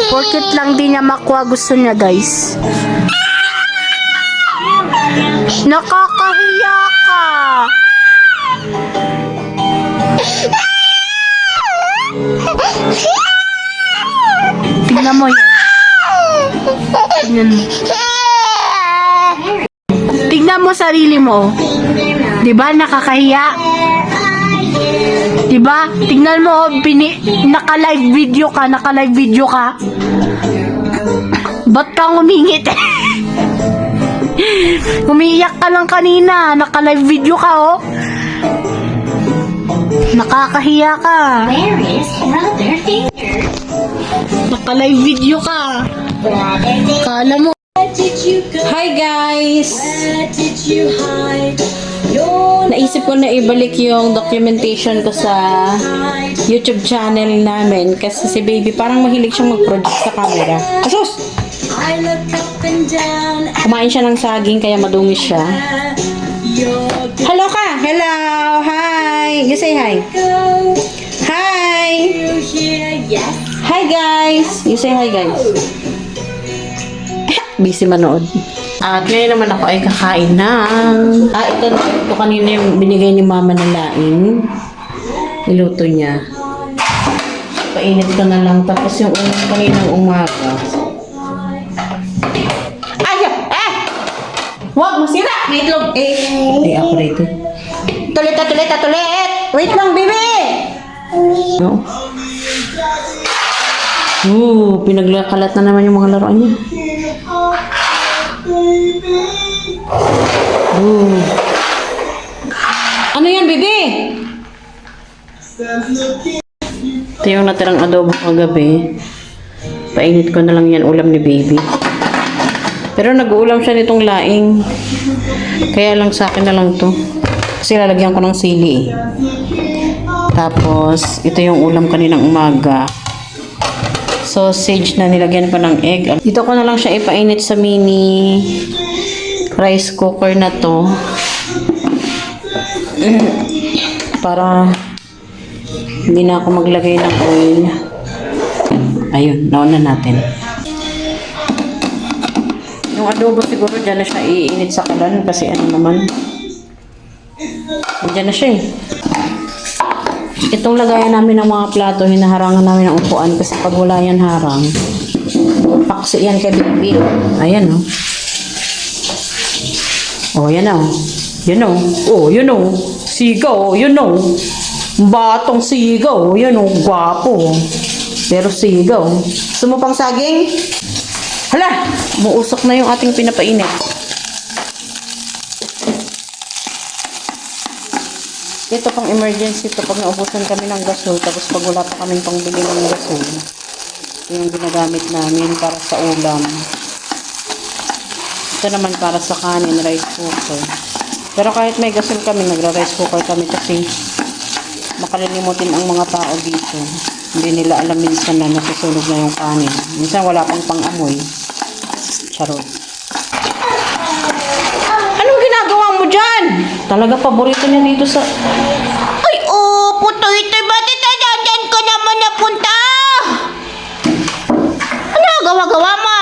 Porkit lang di niya makuha gusto niya, guys. Nakakahiya ka. Tignan mo yun. Tignan mo. Tignan mo sarili mo. Diba nakakahiya? Diba? Tignan mo, naka-live video ka. Ba't kang umingit? Umiiyak ka lang kanina. Naka-live video ka, oh. Nakakahiya ka. Naka-live video ka. Kala mo. Hi guys! Naisip ko na ibalik yung documentation ko sa YouTube channel namin kasi si baby parang mahilig siyang mag-project sa camera. Asus! Kumain siya ng saging kaya madumi siya. Hello ka! Hello! Hi! You say hi. Hi! Hi guys! You say hi guys. Busy manood. At ngayon naman ako ay kakain ng... ito kanina yung binigay ni mama na laing. Niluto niya. Painit ko na lang. Tapos yung kaninang umaga. Ay! Huwag masira! May itlog! Ay, ako rito. Tulit! Wait lang, baby! No? Pinaglakalat na naman yung mga laruan niya. Ano yan, baby? Ito yung natirang adobo kagabi. Painit ko na lang yan ulam ni baby. Pero nag-uulam siya nitong laing. Kaya lang sa akin na lang to. Kasi lalagyan ko ng sili. Tapos, ito yung ulam kaninang umaga. Sausage na nilagyan ko ng egg. Dito ko na lang siya ipainit sa mini rice cooker na to. Para hindi na ako maglagay ng oil. Ayun, nauna natin. Yung adobo siguro dyan na siya iinit sa kalan kasi ano naman. Dyan na siya eh. Itong lagayan namin ng mga plato, hinaharangan namin ng upuan kasi pag wala yan harang, paksi yan kay baby. Ayan, oh. Oh, yan, oh. Yan, oh. Oh, yun, oh. Sigaw, yun, oh. Batong sigaw, yun, oh. Gwapo. Pero sigaw. Gusto mo pang saging? Hala! Muusok na yung ating pinapainit. Ito pang emergency to pag naubusan kami ng gasol tapos pag wala pa kaming pangbili ng gasol. Ito yung ginagamit namin para sa ulam. Ito naman para sa kanin, rice cooker. Pero kahit may gasol kami, nagra-rice cooker kami kasi makalilimutin ang mga tao dito. Hindi nila alam minsan na nasusunog na yung kanin. Minsan wala pang pang-amoy. Charot. Anong ginagawa mo dyan? Talaga paborito niya dito sa... Ay, putoy-toy, ba't dyan ka naman napunta? Ano gawa-gawa mo?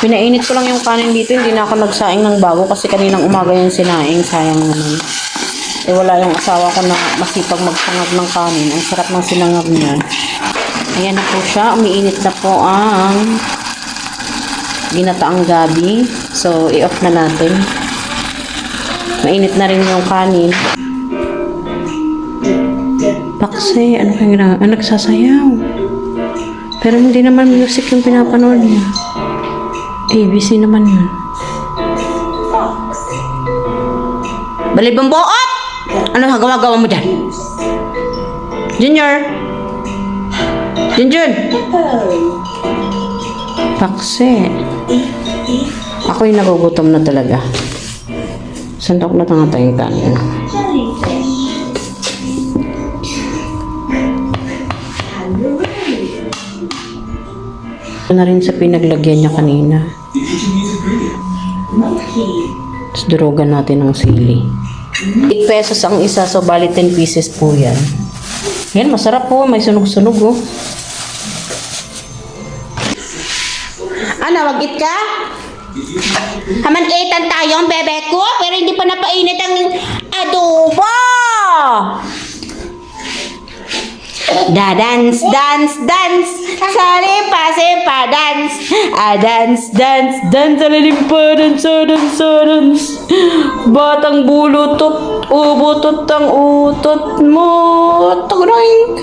Pinainit ko lang yung kanin dito, hindi na ako nagsaing ng bago kasi kaninang umaga yung sinaing, sayang naman. Eh wala yung asawa ko na masipag magsangag ng kanin. Ang sarap ng sinangag niya. Ayan na po siya, umiinit na po ang ginataang gabi. So, i-off na natin. Mainit na rin yung kanin. Paksi, ano kayong ginagawa? Nagsasayaw. Pero hindi naman music yung pinapanood niya. ABC naman yun. Balibang buot! Ano gawa-gawa mo dyan? Junior! Junjun! Paksi. Ako'y nagugutom na talaga. Sandok na tangatay yung kanin. Ito na rin sa pinaglagyan niya kanina. Tapos durugan natin ng sili. 8 pesos ang isa, so bali 10 pieces po yan. Yan, masarap po. May sunog-sunog oh. Ano, wag-it ka? Haman-itan tayo ang bebe ko, pero hindi pa napainit ang adobo! Dance, dance, dance, salipa, dance. Dance, dance, dance, salipa, dance, dance, dance. Batang bulutot, ubutot ang utot mo. Tugrang.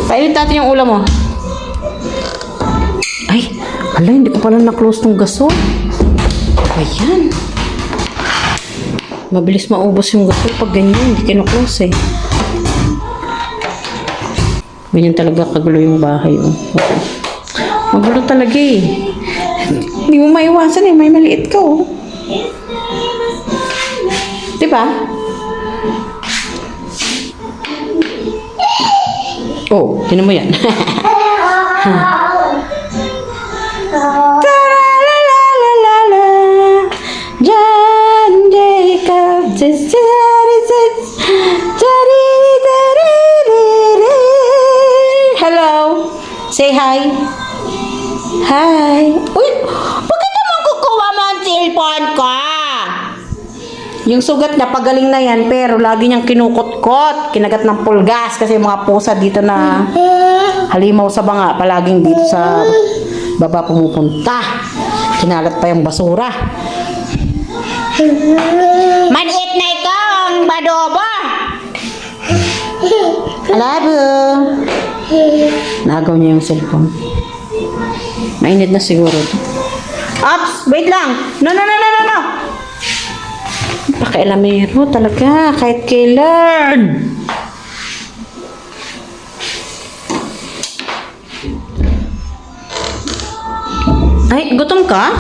Painit natin yung ulam mo. Ay, ala, hindi ko pala na-close tong gasol. Ayan. Mabilis maubos yung gasol pag ganyan, hindi kinu-close eh. Ganyan talaga kagulo yung bahay. Oh. Magulo talaga eh. Hindi mo maiwasan eh. May maliit ka oh. Diba? Oh, tinan mo yan. Taralalalala. John Jacob. Hello. Say hi. Hi. Uy, bakit naman kukuha mo ang cellphone ko? Yung sugat niya, pagaling na yan, pero lagi niyang kinukot-kot, kinagat ng pulgas, kasi yung mga pusa dito na halimaw sa banga, palaging dito sa baba pumupunta. Kinalat pa yung basura. Maliit na ikaw ang badobo! Alabo! Nagaw niya yung cellphone. Mainit na siguro ito. Ops! Wait lang! No! Pakialamero talaga, kahit kailan. Ay, gutom ka?